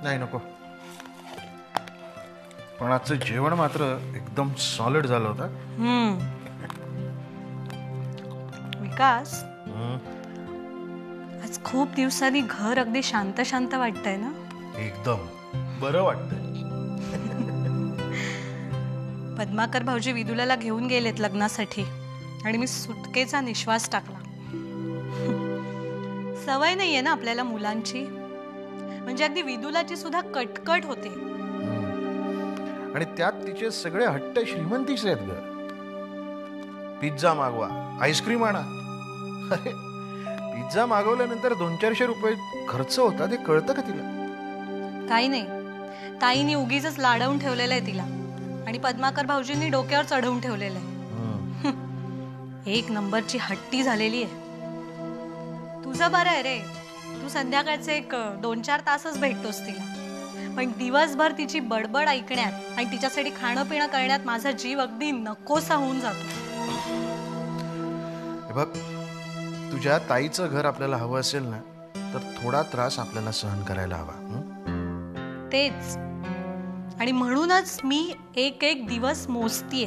नाही नको. पण आजचं जेवण मात्र एकदम सॉलिड झालं होतं. विकास, आज खूप दिवसांनी घर अगदी शांत शांत वाटतंय ना? एकदम बरं वाटतंय. पद्माकर भाऊजी विदुलाला घेऊन गेलेत लग्नासाठी आणि मी सुटकेचा निश्वास टाकला. सवय नाहीये ना आपल्याला मुलांची, म्हणजे अगदी विदुलाची सुद्धा कटकट होते. आणि त्यात तिचे सगळे हट्ट श्रीमंतीचे आहेत ग. पिझ्झा मागवा, आईस्क्रीम आणा. अरे पिझ्झा मागवल्यानंतर 200-400 रुपये खर्च होता, ते कळतं का तिला? काही नाही, ताईनी उगीच लाडवून ठेवलेलं आहे तिला आणि पद्माकर भाऊजींनी डोक्यावर चढवून ठेवलेलं आहे. एक नंबरची हट्टी झालेली आहे. तुझं बरं आहे रे, तू संध्याकाळचे एक 2-4 तासच भेटतोस तिला, पण दिवसभर तिची बडबड ऐकण्यात आणि तिच्यासाठी खाणं पिणं करण्यात माझा जीव अगदी नकोसा होऊन जातो. बघ, तुझ्या ताईचं घर आपल्याला हवं असेल ना, तर थोडा त्रास आपल्याला सहन करायला हवा. तेच, आणि म्हणूनच मी एक एक दिवस मोजतीये.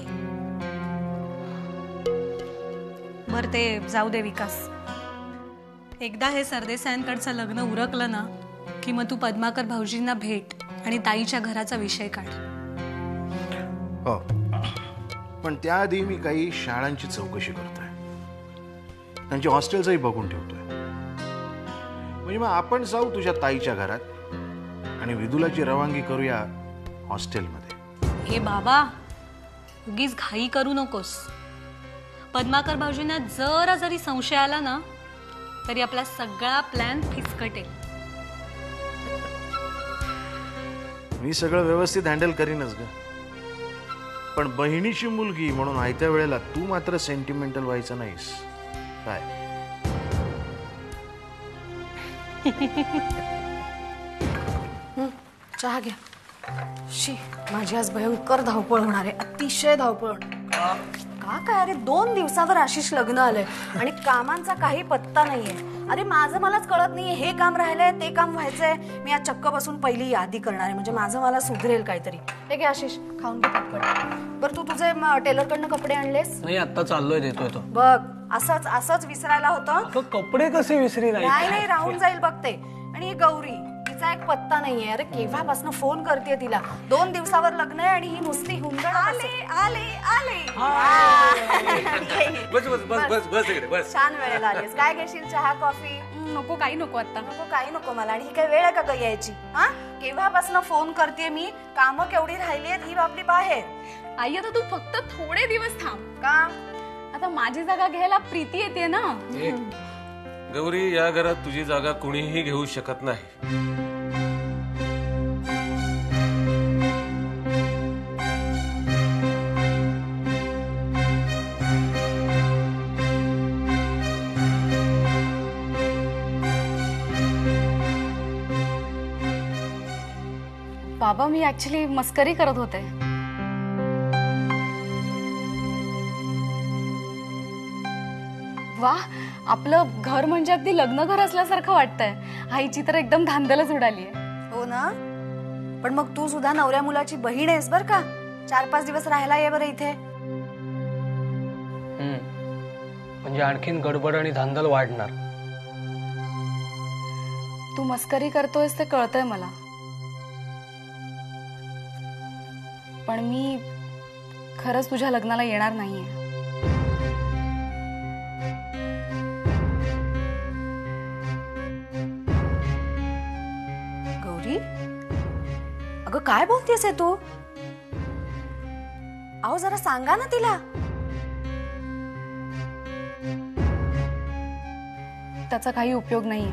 बर ते जाऊ दे विकास, एकदा हे सरदेसायांकडचं लग्न उरकलं ना की मग तू पद्माकर भाऊजींना भेट आणि ताईच्या घराचा विषय काढ. हो, पण त्याआधी मी काही शाळांची चौकशी करतोय, त्यांची हॉस्टेलचंही बघून ठेवतोय. म्हणजे मग आपण जाऊ तुझ्या ताईच्या घरात आणि विदुलाची रवानगी करूया हॉस्टेलमध्ये. हे बाबा, उगीच घाई करू नकोस. पद्माकर भाऊजींना जरा जरी संशय आला ना तरी आपला सगळा प्लॅन फिसकटेल. मी सगळं व्यवस्थित हँडल करीनच ग, पण बहिणीची मुलगी म्हणून आयत्या वेळेला तू मात्र सेंटिमेंटल व्हायचं नाहीस काय? चहा घ्या. शी, माझी आज भयंकर धावपळ होणार आहे, अतिशय धावपळ. का काय, अरे 2 दिवसावर आशिष लग्न आलंय आणि कामांचा काही पत्ता नाहीये. अरे माझं मलाच कळत नाहीये, हे काम राहिलंय, ते काम व्हायचंय. मी आज चक्क बसून पहिली यादी करणार आहे, म्हणजे माझं मला सुधरेल काहीतरी. हे घे आशिष, खाऊन घे पटपट. बरं, तू तुझे टेलरकडनं कपडे आणलेस? नाही, आता चाललोय, देतोय तो. बघ, असंच विसरायला होतं. कपडे कसे विसरी? नाही, राहून जाईल बघते. आणि ही गौरी, तिचा एक पत्ता नाहीये. अरे केव्हापासून फोन करते तिला, 2 दिवसावर लग्न आहे आणि ही नुसती हुंदड. आले आले आले. बस बस बस बस बस इकडे बस. छान वेळेला आलीस. काय घेशील, चहा कॉफी? नको, काही नको आता. नको, काही नको मला. आणि ही काय वेळ आहे का ग यायची? हा, केव्हापासून फोन करते मी, कामं केवढी राहिली आहेत ही आपली बाहेर. आई, आता तू फक्त थोडे दिवस थांब. का? आता माझी जागा घ्यायला प्रीती येते ना. गौरी, या घरात तुझी जागा कुणीही घेऊ शकत नाही. बाबा, मी ऍक्च्युली मस्करी करत होते. वा, आपलं घर म्हणजे अगदी लग्न घर असल्यासारखं वाटतंय. आईची तर एकदम धांदलच उडालीये. हो ना, पण मग तू सुद्धा नवऱ्या मुलाची बहीण आहेस बर का. 4-5 दिवस राहायला ये बरं इथे. म्हणजे आणखीन गडबड आणि धांदल वाढणार. तू मस्करी करतोयस ते कळतंय मला, पण मी खरंच तुझ्या लग्नाला येणार नाहीये. गौरी, अगं काय बोलतेस आहे तू? अहो जरा सांगा ना तिला. त्याचा काही उपयोग नाहीये.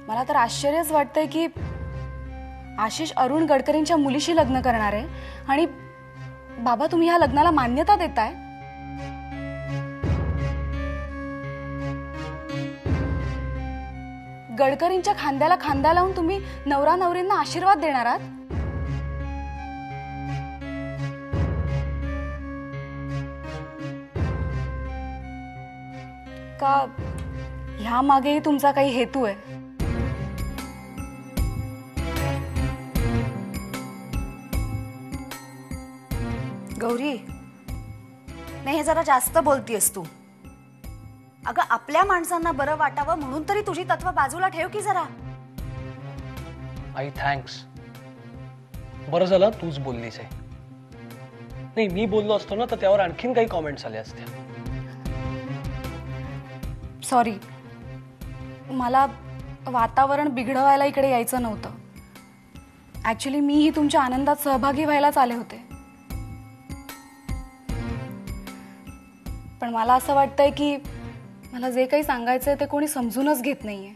मला तर आश्चर्यच वाटतंय की आशिष अरुण गडकरींच्या मुलीशी लग्न करणार आहे आणि बाबा तुम्ही ह्या लग्नाला मान्यता देताय. गडकरींच्या खांद्याला खांदा लावून तुम्ही नवरा नवरींना आशीर्वाद देणार आहात का? ह्या मागेही तुमचा काही हेतू आहे? गौरी, नाही हे जरा जास्त बोलतीयस तू. अगं आपल्या माणसांना बरं वाटावं म्हणून तरी तुझी तत्व बाजूला ठेव की जरा. आई थँक्स. बरं झालं तूच बोललीस आहे. नाही मी बोललो असतो ना तर त्यावर आणखीन काही कॉमेंट्स आले असत्या. सॉरी, मला वातावरण बिघडवायला इकडे यायचं नव्हतं. ॲक्च्युली मीही तुमच्या आनंदात सहभागी व्हायलाच आले होते. पण मला असं वाटतंय की मला जे काही सांगायचंय ते कोणी समजूनच घेत नाहीये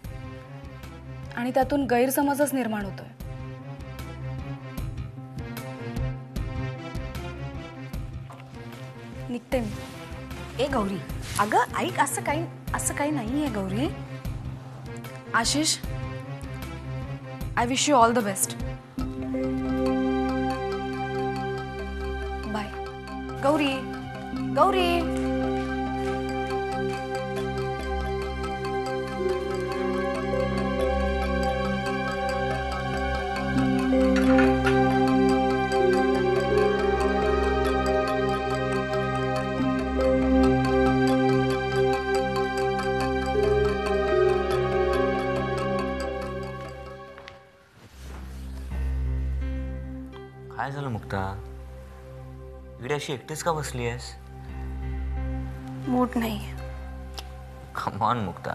आणि त्यातून गैरसमजच निर्माण होतोय. निघते मी. ए गौरी, अगं ऐक, असं काही नाहीये Gauri. Ashish, I wish you all the best. Bye. Gauri, Gauri. काय झालं मुक्ता? इकडे अशी एकटीच का बसली आहेस? मूड नाही. Come on Mukta.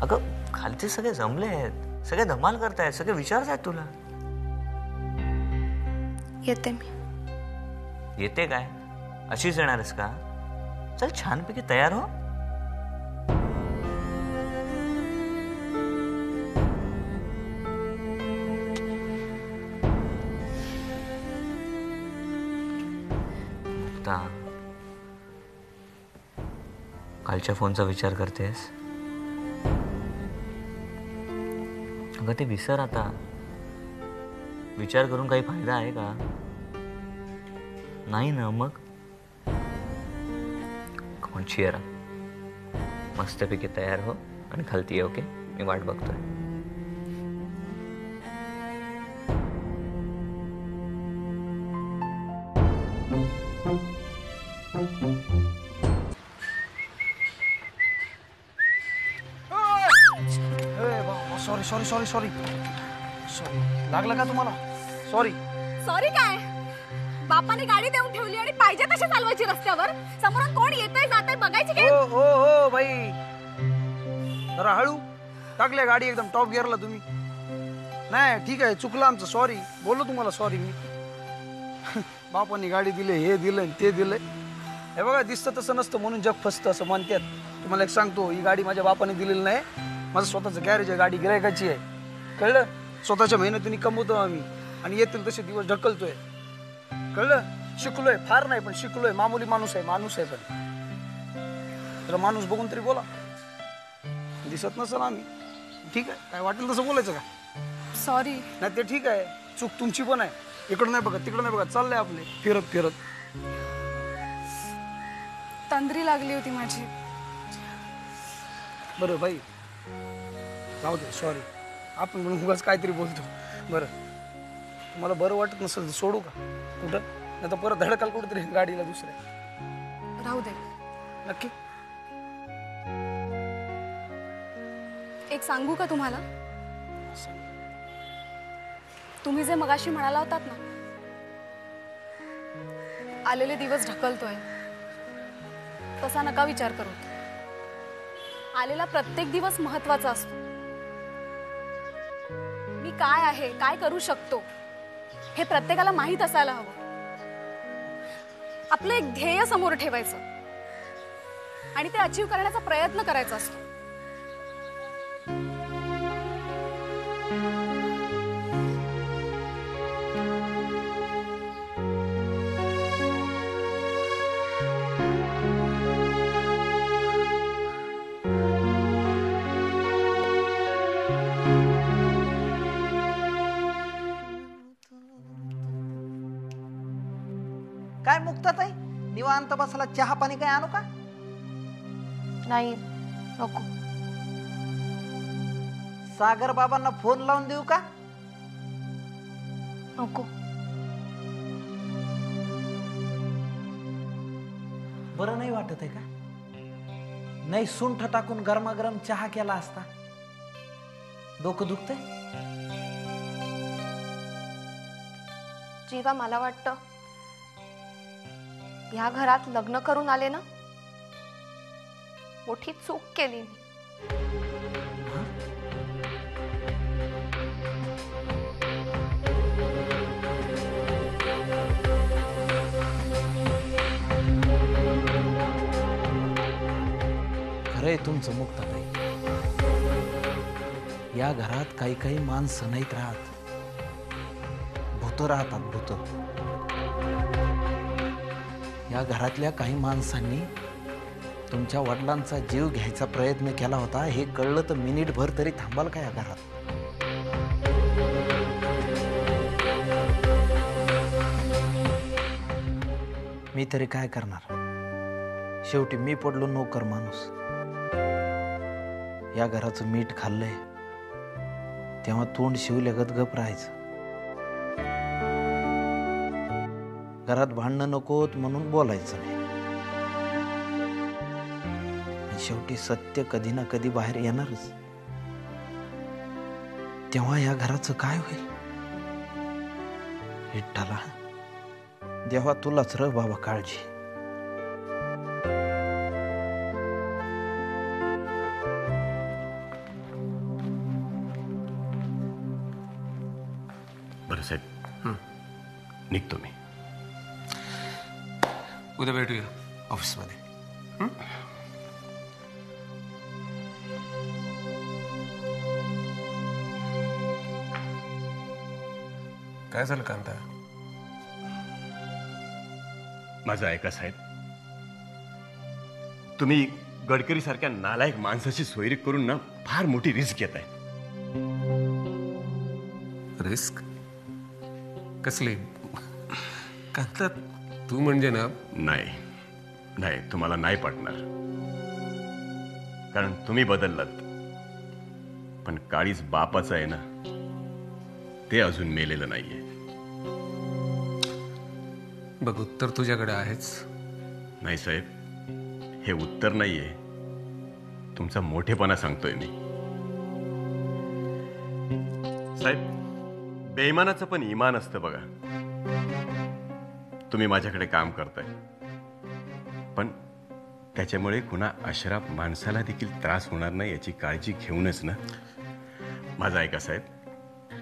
अगं खालचे सगळे जमले आहेत, सगळे धमाल करतायत, सगळे विचारतायत तुला. येते मी. येते काय? अशीच येणारच का? चल छानपैकी तयार हो. मुक्ता, कालच्या फोनचा विचार करतेस? अगं ते विसर आता. विचार करून काही फायदा आहे का? नाही ना. मग कमॉन चिअर अप. मस्तपैकी तयार हो आणि खालती ये. ओके, मी वाट बघतोय. Sorry sorry sorry sorry sorry. लागलं का तुम्हाला? सॉरी. सॉरी काय? बापाने गाडी देऊन ठेवली आणि पाहिजे तशी चालवायची रस्त्यावर. समोरून कोण येतंय जातंय बघायची काय? हो हो हो बाई, जरा हळू. टाकल्या गाडी एकदम टॉप गिअरला तुम्ही. नाही ठीक आहे, चुकलं आमचं. सॉरी बोललो तुम्हाला. सॉरी. मी बापाने गाडी दिले, हे दिलं ते दिलंय. हे बघा, दिसतं तसं नसतं म्हणून जग फसतं असं म्हणतात. तुम्हाला एक सांगतो, ही गाडी माझ्या बापाने दिलेली नाही. माझं स्वतःचं गॅरेज आहे, गाडी गिरायकाची आहे. कळलं? स्वतःच्या मेहनतीने कमवतो आम्ही आणि येतील तसे दिवस ढकलतोय. कळलं? शिकलोय, फार नाही पण शिकलोय. मामूली माणूस आहे पण जरा माणूस बघून तरी बोला. दिसत नसेल आम्ही, ठीक आहे, काय वाटेल तसं बोलायचं का? सॉरी. नाही ते ठीक आहे, चूक तुमची पण आहे. इकडं नाही बघत, तिकडं नाही बघत, चाललंय आपले फिरत फिरत. तंद्री लागली होती माझी. बरं बाई, राहू दे. सॉरी. आपण म्हणून उगाच काहीतरी बोलतो. बरं, तुम्हाला बरं वाटत नसेल तर सोडू का कुठं? नाही तर परत धडकाल कुठेतरी गाडीला दुसऱ्या. राहू दे. नक्की? एक सांगू का तुम्हाला? तुम्ही जे मगाशी म्हणाला होतात ना, आलेले दिवस ढकलतोय, तसा नका विचार करू. आलेला प्रत्येक दिवस महत्वाचा असतो. मी काय आहे, काय करू शकतो, हे प्रत्येकाला माहीत असायला हवं. आपलं एक ध्येय समोर ठेवायचं आणि ते अचीव करण्याचा प्रयत्न करायचा असतो. काय मुक्ताताई, निवांत बसला, चहा पाणी काय आणू का? नाही नको. सागर बाबांना फोन लावून देऊ का? नको. बरं नाही वाटत आहे का? नाही सुंठ टाकून गरमागरम चहा केला असता. डोकं दुखतंय? जीवा, मला वाटतं ह्या घरात लग्न करून आले ना, मोठी चूक केली मी. खरंय तुमचं मुक्ताताई. या घरात काही काही माणसं नाहीत राहत, भूत राहतात, भूत. या घरातल्या काही माणसांनी तुमच्या वडिलांचा जीव घ्यायचा प्रयत्न केला होता. हे कळलं तर मिनिटभर तरी थांबाल का या घरात? मी तरी काय करणार? शेवटी मी पडलो नोकर माणूस. या घराचं मीठ खाल्लंय तेव्हा तोंड शिवल्यागत गप राहायचं. घरात भांडणं नकोत म्हणून बोलायचं नाही. शेवटी सत्य कधी ना कधी बाहेर येणारच. तेव्हा या घराचं काय होईल? विठ्ठला, देवा तुलाच र बाबा काळजी. बरं साहेब, निघतो मी. उद्या भेटूया ऑफिसमध्ये. काय झालं कांता? माझं ऐका साहेब, तुम्ही गडकरी सारख्या नालायक माणसाची सोयरी करून ना फार मोठी रिस्क घेताय. रिस्क कसली? कांता तू म्हणजे ना. नाही, तुम्हाला नाही पटणार, कारण तुम्ही बदललात. पण काळीच बापाचं आहे ना, ते अजून मेलेलं नाहीये. बघ, उत्तर तुझ्याकडे आहेच. नाही साहेब, हे उत्तर नाहीये, तुमचा मोठेपणा सांगतोय मी. साहेब, बेईमानाचं पण इमान असतं बघा. तुम्ही माझ्याकडे काम करताय, पण त्याच्यामुळे कुणा अशराफ माणसाला देखील त्रास होणार नाही याची काळजी घेऊनच ना. माझं ऐका साहेब,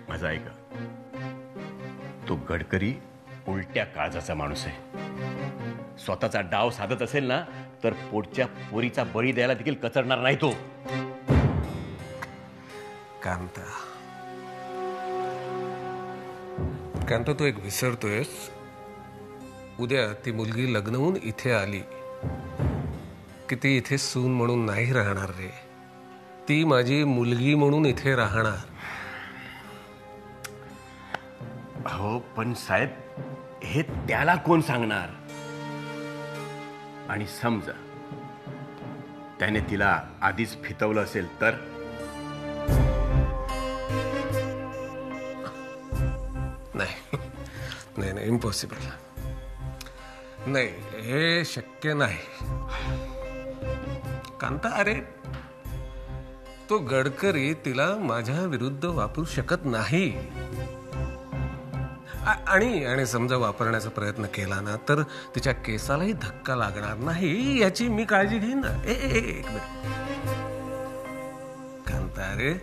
माझं ऐका. तो गडकरी उलट्या काळजाचा माणूस आहे. स्वतःचा डाव साधत असेल ना तर पोटच्या पोरीचा बळी द्यायला देखील कचरणार नाही तो. कांता तू एक विसरतोयस. उद्या ती मुलगी लग्न होऊन इथे आली की ती इथे सून म्हणून नाही राहणार रे. ती माझी मुलगी म्हणून इथे राहणार. हो, पण साहेब, हे त्याला कोण सांगणार? आणि समजा त्याने तिला आधीच फितवलं असेल तर? नाही, इम्पॉसिबल. नाही, हे शक्य नाही. कांता, अरे तो गडकरी तिला माझ्या विरुद्ध वापरू शकत नाही. आणि समजा वापरण्याचा प्रयत्न केला ना तर तिच्या केसालाही धक्का लागणार नाही याची मी काळजी घेईन ना. एक मिनिट कांता, अरे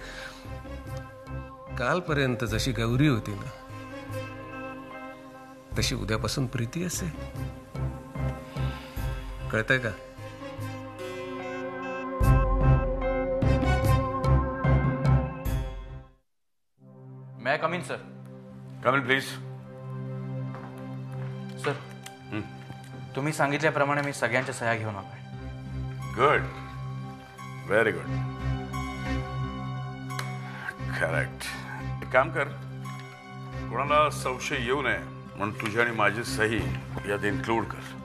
कालपर्यंत जशी गौरी होती ना तशी उद्यापासून प्रीती असेल. कळतंय का? May I come in sir. Come in please. Sir, तुम्ही सांगितल्याप्रमाणे मी सगळ्यांच्या सह्या घेऊन आलोय. Good, very good, correct. एक काम कर, कोणाला संशय येऊ नये म्हणून तुझी आणि माझी सही यात इन्क्लूड कर.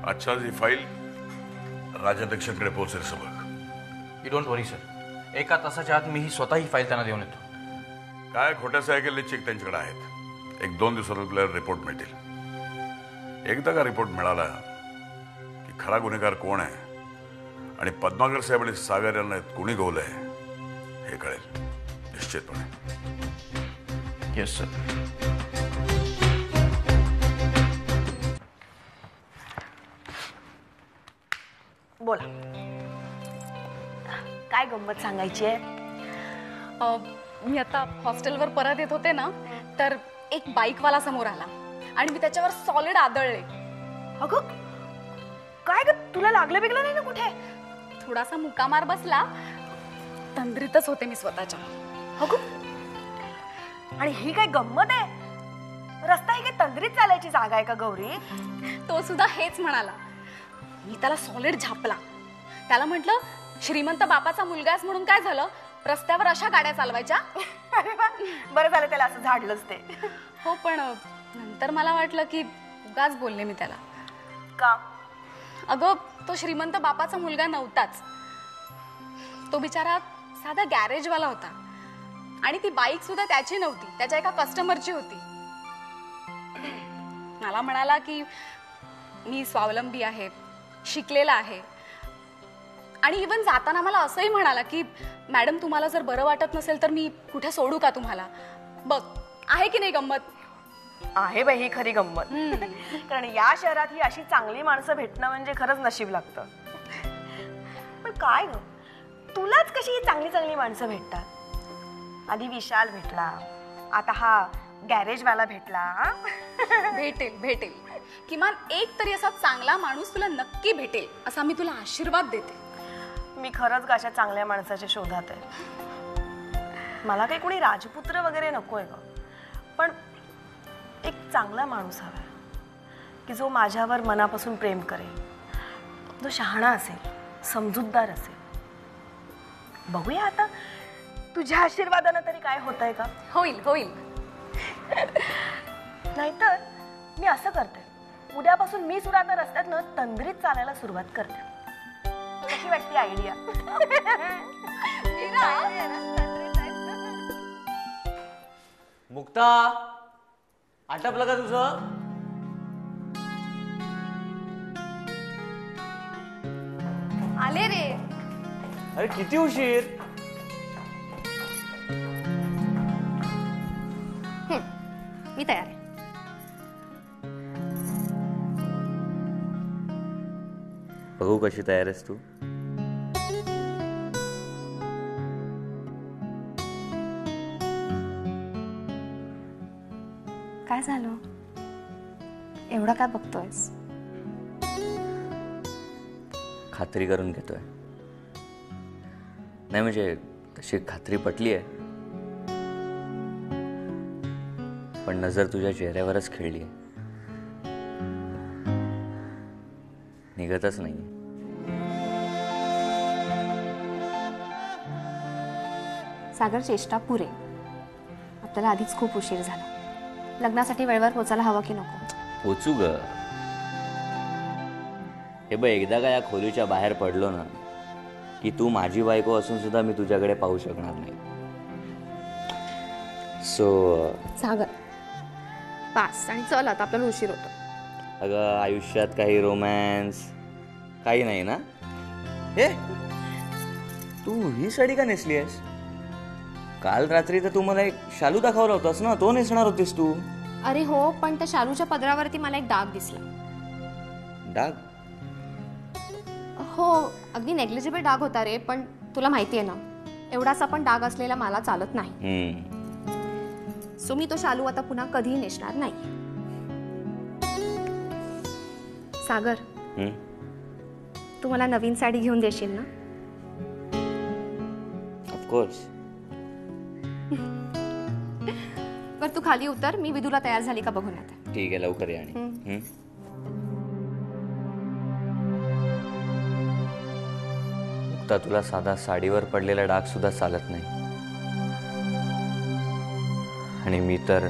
अच्छा, ही फाईल राजाध्यक्षांकडे पोहोचेल समज. यू डोंट वरी सर, एका तासाच्या आत मी ही स्वतः ही फाईल त्यांना देऊन येतो. काय खोट्या सह्या केलेले चेक त्यांच्याकडे आहेत. 1-2 दिवसात आपल्याला रिपोर्ट मिळतील. एकदा का रिपोर्ट मिळाला की खरा गुन्हेगार कोण आहे आणि पद्माकर साहेब आणि सागर यांना कोणी गोवलंय हे कळेल निश्चितपणे. Yes sir. बोला, काय गंमत सांगायची आहे? मी आता हॉस्टेलवर परत येत होते ना, तर एक बाईकवाला समोर आला आणि मी त्याच्यावर सॉलिड आदळले. अगं काय ग, तुला लागलं बिगलं नाही ना कुठे? थोडासा मुकामार बसला, तंद्रीतच होते मी स्वतःच्या. अगं आणि ही काय गंमत आहे? रस्ता ही काय तंद्रीत चालायची जागा आहे का गौरी? तो सुद्धा हेच म्हणाला. मी त्याला सॉलिड झापला. त्याला म्हटलं, श्रीमंत बापाचा मुलगास म्हणून काय झालं, रस्त्यावर अशा गाड्या चालवायच्या? अरे वा, बरं झालं त्याला असं झाडलंच ते. हो, पण नंतर मला वाटलं की उगाच बोलले मी त्याला. का? अगं तो श्रीमंत बापाचा मुलगा नव्हताच. तो बिचारा साधा गॅरेजवाला होता आणि ती बाईक सुद्धा त्याची नव्हती, त्याच्या एका कस्टमरची होती. मला म्हणाला की मी स्वावलंबी आहे, शिकलेला आहे आणि इवन जाताना मला असंही म्हणाला की मॅडम तुम्हाला जर बरं वाटत नसेल तर मी कुठे सोडू का तुम्हाला. बघ, आहे की नाही गंमत? आहे बाई ही खरी गंमत. कारण या शहरात ही अशी चांगली माणसं भेटणं म्हणजे खरंच नशीब लागतं. पण काय ग, तुलाच कशी ही चांगली चांगली माणसं भेटतात? आधी विशाल भेटला, आता हा गॅरेजवाला भेटला. भेटेल भेटेल, किमान एक तरी असा चांगला माणूस तुला नक्की भेटेल असा मी तुला आशीर्वाद देते. मी खरंच अशा चांगल्या माणसाच्या शोधात आहे. मला काही कोणी राजपुत्र वगैरे नकोय ग, पण एक चांगला माणूस हवा की जो माझ्यावर मनापासून प्रेम करेल, जो शहाणा असेल, समजूतदार असेल. बघूया आता तुझ्या आशीर्वादानं तरी काय होतंय का. होईल होईल. नाहीतर मी असं करते, उद्यापासून मी सुद्धा आता रस्त्यातनं तंद्रीत चालायला सुरुवात करते. कशी वाटते आयडिया? मुक्ता, आटपलं का तुझं? आले रे. अरे किती उशीर? मी तयार आहे. बघू कशी तयार आहेस तू. काय झालं? एवढा काय बघतोयस? खात्री करून घेतोय. नाही म्हणजे तशी खात्री पटली आहे, पण नजर तुझ्या चेहऱ्यावरच खेळली आहे, निघतच नाही. सागर, चेष्टा पुरे. आपल्याला आधीच खूप उशीर झाला. लग्नासाठी वेळेवर पोचायला हवं की नको? पोचू ग. हे बघ, एकदा का या खोलीच्या बाहेर पडलो ना की तू माझी बायको असून सुद्धा मी तुझ्याकडे पाहू शकणार नाही. सागर, पास आणि चल, आता आपल्याला उशीर होतो. अगं, आयुष्यात काही रोमॅन्स काही नाही ना. हे तू ही साडी का नेसली आहेस? काल रात्री तर तू मला एक शालू दाखवला होतास ना, तो नेसणार होतीस तू. अरे हो, पण त्या शालूच्या पदरावरती मला एक डाग दिसला. डाग? हो, अगदी नेग्लिजिबल डाग होता रे, पण तुला माहिती आहे ना, एवढासा पण डाग असलेला मला चालत नाही. सो मी तो शालू आता पुन्हा कधीही नेसणार नाही. सागर, तू मला नवीन साडी घेऊन देशील ना? ऑफकोर्स. पर तू खाली उतर, मी विदूला तयार झाली का बघून येते. ठीक आहे, लवकर ये. आणि मुक्ता, तुला साधा साडीवर पडलेला डाग सुद्धा चालत नाही, आणि मी तर